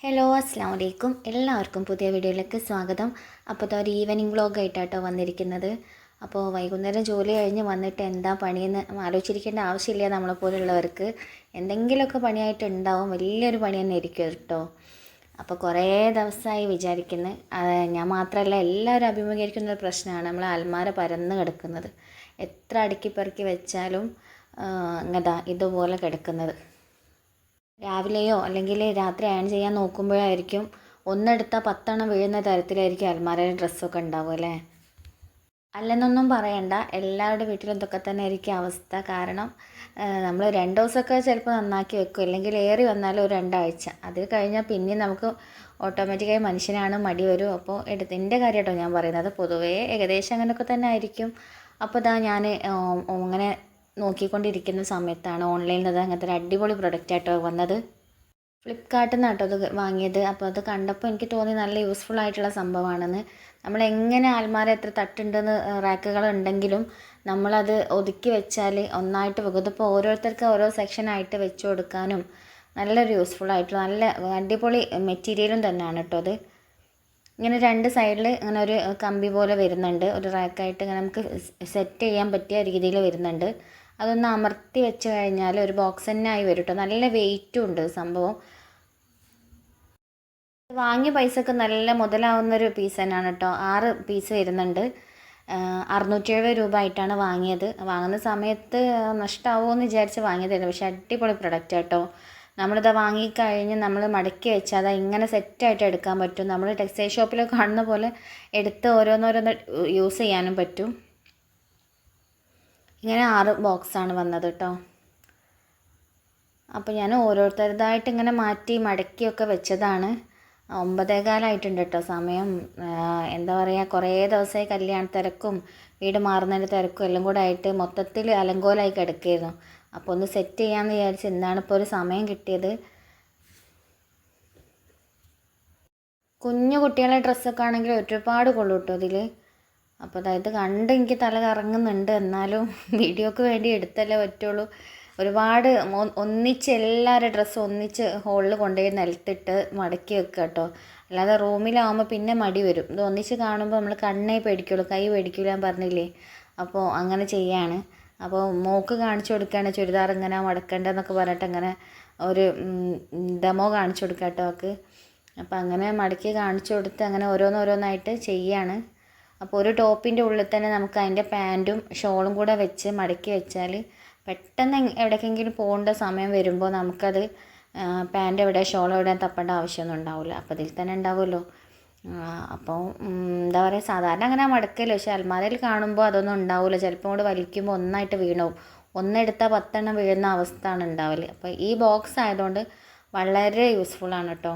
Hello അസ്സാം വലൈക്കും എല്ലാവർക്കും പുതിയ വീഡിയോയിലേക്ക് സ്വാഗതം. അപ്പോൾ ഒരു ഈവനിങ് വ്ളോഗായിട്ടാട്ടോ വന്നിരിക്കുന്നത്. അപ്പോൾ വൈകുന്നേരം ജോലി കഴിഞ്ഞ് വന്നിട്ട് എന്താ പണിയെന്ന് ആലോചിച്ചിരിക്കേണ്ട ആവശ്യമില്ല. നമ്മളെപ്പോലുള്ളവർക്ക് എന്തെങ്കിലുമൊക്കെ പണിയായിട്ട് ഉണ്ടാവും, വലിയൊരു പണി തന്നെ ആയിരിക്കും കേട്ടോ. അപ്പോൾ കുറേ ദിവസമായി വിചാരിക്കുന്നത്, ഞാൻ മാത്രമല്ല എല്ലാവരും അഭിമുഖീകരിക്കുന്ന ഒരു പ്രശ്നമാണ് നമ്മൾ അൽമാര പരന്ന് കിടക്കുന്നത്. എത്ര അടുക്കി പെറുക്കി വെച്ചാലും ഇങ്ങതാ ഇതുപോലെ കിടക്കുന്നത്. രാവിലെയോ അല്ലെങ്കിൽ രാത്രി അയൺ ചെയ്യാൻ നോക്കുമ്പോഴായിരിക്കും ഒന്നെടുത്താൽ 10 വീഴുന്ന തരത്തിലായിരിക്കും അലമാരയിൽ ഡ്രസ്സൊക്കെ ഉണ്ടാവും അല്ലേ. അല്ലെന്നൊന്നും പറയണ്ട, എല്ലാവരുടെ വീട്ടിലും ഇതൊക്കെ തന്നെ ആയിരിക്കും അവസ്ഥ. കാരണം നമ്മൾ 2 ദിവസമൊക്കെ ചിലപ്പോൾ നന്നാക്കി വെക്കും, അല്ലെങ്കിൽ ഏറി വന്നാലും ഒരു 2 ആഴ്ച. അത് കഴിഞ്ഞാൽ പിന്നെ നമുക്ക് ഓട്ടോമാറ്റിക്കായി മനുഷ്യനാണ് മടി വരും. അപ്പോൾ എൻ്റെ കാര്യം കേട്ടോ ഞാൻ പറയുന്നത്, പൊതുവേ ഏകദേശം അങ്ങനെയൊക്കെ തന്നെ ആയിരിക്കും. അപ്പോൾ ഇതാ ഞാൻ അങ്ങനെ നോക്കിക്കൊണ്ടിരിക്കുന്ന സമയത്താണ് ഓൺലൈനിൽ നിന്ന് അങ്ങനത്തെ ഒരു അടിപൊളി പ്രൊഡക്റ്റ് ആയിട്ടോ വന്നത്. ഫ്ലിപ്കാർട്ടിൽ നിന്നാട്ടോ അത് വാങ്ങിയത്. അപ്പോൾ അത് കണ്ടപ്പോൾ എനിക്ക് തോന്നി നല്ല യൂസ്ഫുൾ ആയിട്ടുള്ള സംഭവമാണെന്ന്. നമ്മളെങ്ങനെ അൽമാര എത്ര തട്ടുണ്ടെന്ന് റാക്കുകൾ ഉണ്ടെങ്കിലും നമ്മളത് ഒതുക്കി വെച്ചാൽ ഒന്നായിട്ട് വെക്കും. ഇതിപ്പോൾ ഓരോരുത്തർക്ക് ഓരോ സെക്ഷനായിട്ട് വെച്ച് കൊടുക്കാനും നല്ലൊരു യൂസ്ഫുൾ ആയിട്ടുള്ള നല്ല അടിപൊളി മെറ്റീരിയലും തന്നെയാണ് കേട്ടോ അത്. ഇങ്ങനെ 2 സൈഡിൽ ഇങ്ങനെ ഒരു കമ്പി പോലെ വരുന്നുണ്ട്, ഒരു റാക്കായിട്ട് ഇങ്ങനെ നമുക്ക് സെറ്റ് ചെയ്യാൻ പറ്റിയ രീതിയിൽ വരുന്നുണ്ട്. അതൊന്ന് അമർത്തി വെച്ച് കഴിഞ്ഞാൽ ഒരു ബോക്സ് തന്നെ ആയി വരും കേട്ടോ. നല്ല വെയിറ്റും ഉണ്ട് സംഭവം. വാങ്ങിയ പൈസക്ക് നല്ല മുതലാവുന്നൊരു പീസ് തന്നെയാണ് കേട്ടോ. 6 പീസ് വരുന്നുണ്ട്. 670 രൂപ ആയിട്ടാണ് വാങ്ങിയത്. വാങ്ങുന്ന സമയത്ത് നഷ്ടമാവുമോ എന്ന് വിചാരിച്ച് വാങ്ങിയതല്ല, പക്ഷേ അടിപൊളി പ്രൊഡക്റ്റ് കേട്ടോ. നമ്മളിത് വാങ്ങിക്കഴിഞ്ഞ് നമ്മൾ മടക്കി വെച്ചാൽ അത് ഇങ്ങനെ സെറ്റായിട്ട് എടുക്കാൻ പറ്റും. നമ്മൾ ടെക്സ്റ്റൈൽ ഷോപ്പിൽ കാണുന്ന പോലെ എടുത്ത് ഓരോന്നോരോന്ന് യൂസ് ചെയ്യാനും പറ്റും. ഇങ്ങനെ 6 ബോക്സാണ് വന്നത് കേട്ടോ. അപ്പോൾ ഞാൻ ഓരോരുത്തരുതായിട്ട് ഇങ്ങനെ മാറ്റി മടക്കിയൊക്കെ വെച്ചതാണ്. 9:15 കേട്ടോ സമയം. എന്താ പറയുക, കുറേ ദിവസമായി കല്യാണ തിരക്കും വീട് മാറുന്നതിൻ്റെ തിരക്കും എല്ലാം കൂടെ ആയിട്ട് മൊത്തത്തിൽ അലങ്കോലമായി കിടക്കുകയായിരുന്നു. അപ്പോൾ ഒന്ന് സെറ്റ് ചെയ്യാമെന്ന് വിചാരിച്ച് എന്താണ് ഇപ്പോൾ ഒരു സമയം കിട്ടിയത്. കുഞ്ഞു കുട്ടികളുടെ ഡ്രസ്സൊക്കെ ആണെങ്കിൽ ഒരുപാട് കൊള്ളു കേട്ടോ ഇതിൽ. അപ്പോൾ അതായത് കണ്ട് എനിക്ക് തല കറങ്ങുന്നുണ്ട്, എന്നാലും വീഡിയോക്ക് വേണ്ടി എടുത്തല്ലേ പറ്റുള്ളൂ. ഒരുപാട് ഒന്നിച്ച് എല്ലാവരുടെ ഡ്രസ്സും ഒന്നിച്ച് ഹോളിൽ കൊണ്ടുപോയി നിലത്തിട്ട് മടക്കി വെക്കുക കേട്ടോ. അല്ലാതെ റൂമിലാവുമ്പോൾ പിന്നെ മടി വരും. ഇത് ഒന്നിച്ച് കാണുമ്പോൾ നമ്മൾ കണ്ണേ പേടിക്കുള്ളൂ, കൈ പേടിക്കില്ല ഞാൻ പറഞ്ഞില്ലേ. അപ്പോൾ അങ്ങനെ ചെയ്യാണ്. അപ്പോൾ മോക്ക് കാണിച്ചു കൊടുക്കുകയാണ് ചുരിദാർ ഇങ്ങനെ മടക്കേണ്ടതെന്നൊക്കെ പറഞ്ഞിട്ട് അങ്ങനെ ഒരു ഡെമോ കാണിച്ചു കൊടുക്കുക കേട്ടോ അവൾക്ക്. അപ്പോൾ അങ്ങനെ മടക്കി കാണിച്ചു കൊടുത്ത് അങ്ങനെ ഓരോന്നോരോന്നായിട്ട് ചെയ്യാണ്. അപ്പോൾ ഒരു ടോപ്പിൻ്റെ ഉള്ളിൽ തന്നെ നമുക്ക് അതിൻ്റെ പാൻറ്റും ഷോളും കൂടെ വെച്ച് മടക്കി വെച്ചാൽ പെട്ടെന്ന് എവിടേക്കെങ്കിലും പോകേണ്ട സമയം വരുമ്പോൾ നമുക്കത് പാൻറ്റ് എവിടെ ഷോൾ എവിടെ തപ്പേണ്ട ആവശ്യമൊന്നും ഉണ്ടാവില്ല, അപ്പോൾ ഇതിൽ തന്നെ ഉണ്ടാവുമല്ലോ. അപ്പോൾ എന്താ പറയുക, സാധാരണ അങ്ങനെ മടക്കല്ലോ, പക്ഷേ അൽമാരയിൽ കാണുമ്പോൾ അതൊന്നും ഉണ്ടാവില്ല. ചിലപ്പോൾ കൂടെ വലിക്കുമ്പോൾ ഒന്നായിട്ട് വീണുപോകും. ഒന്നെടുത്താൽ 10 വീഴുന്ന അവസ്ഥയാണ് ഉണ്ടാവല്. അപ്പോൾ ഈ ബോക്സ് ആയതുകൊണ്ട് വളരെ യൂസ്ഫുള്ളാണ് കേട്ടോ.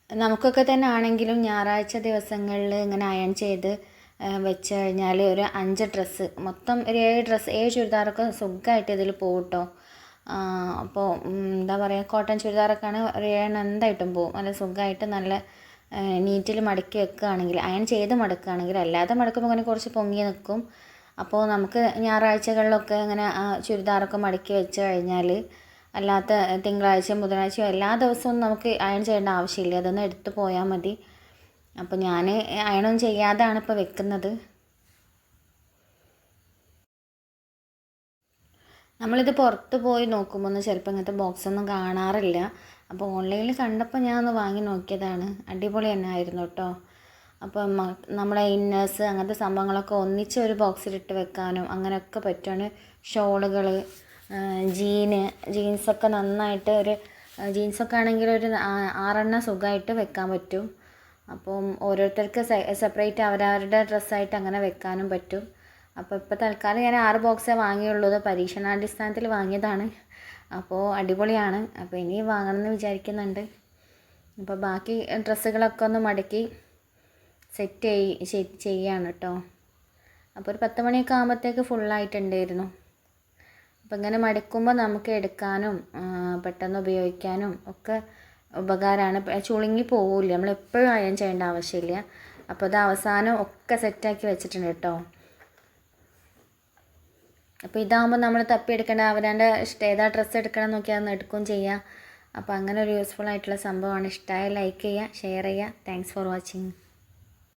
നമുക്കൊക്കെ തന്നെ ആണെങ്കിലും ഞായറാഴ്ച ദിവസങ്ങളിൽ ഇങ്ങനെ അയൺ ചെയ്ത് വെച്ച് കഴിഞ്ഞാൽ ഒരു 5 ഡ്രസ്സ് മൊത്തം ഒരു 7 ഡ്രസ്സ് 7 ചുരിദാറൊക്കെ സുഖമായിട്ട് ഇതിൽ പോകും കേട്ടോ. അപ്പോൾ എന്താ പറയുക, കോട്ടൺ ചുരിദാറൊക്കെയാണ് ഒരു 7 എന്തായിട്ടും പോകും. നല്ല സുഖമായിട്ട് നല്ല നീറ്റിൽ മടക്കി വെക്കുകയാണെങ്കിൽ, അയൺ ചെയ്ത് മടക്കുകയാണെങ്കിൽ. അല്ലാതെ മടക്കുമ്പോൾ അങ്ങനെ കുറച്ച് പൊങ്ങി നിൽക്കും. അപ്പോൾ നമുക്ക് ഞായറാഴ്ചകളിലൊക്കെ ഇങ്ങനെ ചുരിദാറൊക്കെ മടക്കി വെച്ച് കഴിഞ്ഞാൽ അല്ലാത്ത തിങ്കളാഴ്ച ബുധനാഴ്ചയോ എല്ലാ ദിവസവും നമുക്ക് അയൺ ചെയ്യേണ്ട ആവശ്യമില്ല, അതൊന്ന് എടുത്ത് പോയാൽ മതി. അപ്പോൾ ഞാൻ അയണൊന്നും ചെയ്യാതാണ് ഇപ്പോൾ വെക്കുന്നത്. നമ്മളിത് പുറത്ത് പോയി നോക്കുമ്പോൾ ചിലപ്പോൾ ഇങ്ങനത്തെ ബോക്സൊന്നും കാണാറില്ല. അപ്പോൾ ഓൺലൈനിൽ കണ്ടപ്പോൾ ഞാൻ ഒന്ന് വാങ്ങി നോക്കിയതാണ്. അടിപൊളി തന്നെ ആയിരുന്നു കേട്ടോ. അപ്പോൾ നമ്മളെ ഇന്നേഴ്സ് അങ്ങനത്തെ സംഭവങ്ങളൊക്കെ ഒന്നിച്ച് ഒരു ബോക്സിലിട്ട് വെക്കാനും അങ്ങനെയൊക്കെ പറ്റുകയാണ്. ഷോളുകൾ, ജീൻസൊക്കെ നന്നായിട്ട് ഒരു ജീൻസൊക്കെ ആണെങ്കിൽ ഒരു 6 സുഖമായിട്ട് വെക്കാൻ പറ്റും. അപ്പം ഓരോരുത്തർക്ക് സെപ്പറേറ്റ് അവരവരുടെ ഡ്രസ്സായിട്ട് അങ്ങനെ വെക്കാനും പറ്റും. അപ്പോൾ ഇപ്പോൾ തൽക്കാലം ഞാൻ 6 ബോക്സേ വാങ്ങിയുള്ളൂ. പരീക്ഷണാടിസ്ഥാനത്തിൽ വാങ്ങിയതാണ്. അപ്പോൾ അടിപൊളിയാണ്. അപ്പോൾ ഇനി വാങ്ങണമെന്ന് വിചാരിക്കുന്നുണ്ട്. അപ്പോൾ ബാക്കി ഡ്രസ്സുകളൊക്കെ ഒന്ന് മടക്കി സെറ്റ് ചെയ്യാണ് കേട്ടോ. അപ്പോൾ ഒരു 10 മണിയൊക്കെ ആകുമ്പോഴത്തേക്ക് ഫുള്ളായിട്ടുണ്ടായിരുന്നു. അപ്പോൾ ഇങ്ങനെ മടക്കുമ്പോൾ നമുക്ക് എടുക്കാനും പെട്ടെന്ന് ഉപയോഗിക്കാനും ഒക്കെ ഉപകാരമാണ്. ചുളുങ്ങി പോവില്ല, നമ്മളെപ്പോഴും അയൺ ചെയ്യേണ്ട ആവശ്യമില്ല. അപ്പോൾ അത് അവസാനം ഒക്കെ സെറ്റാക്കി വെച്ചിട്ടുണ്ട് കേട്ടോ. അപ്പോൾ ഇതാകുമ്പോൾ നമ്മൾ തപ്പിയെടുക്കേണ്ട, അവരുടെ ഇഷ്ടം ഏതാ ഡ്രസ്സ് എടുക്കണം നോക്കിയാൽ അതൊന്ന് എടുക്കുകയും ചെയ്യാം. അപ്പോൾ അങ്ങനെ ഒരു യൂസ്ഫുൾ ആയിട്ടുള്ള സംഭവമാണ്. ഇഷ്ടമായ ലൈക്ക് ചെയ്യുക, ഷെയർ ചെയ്യുക. Thanks for watching.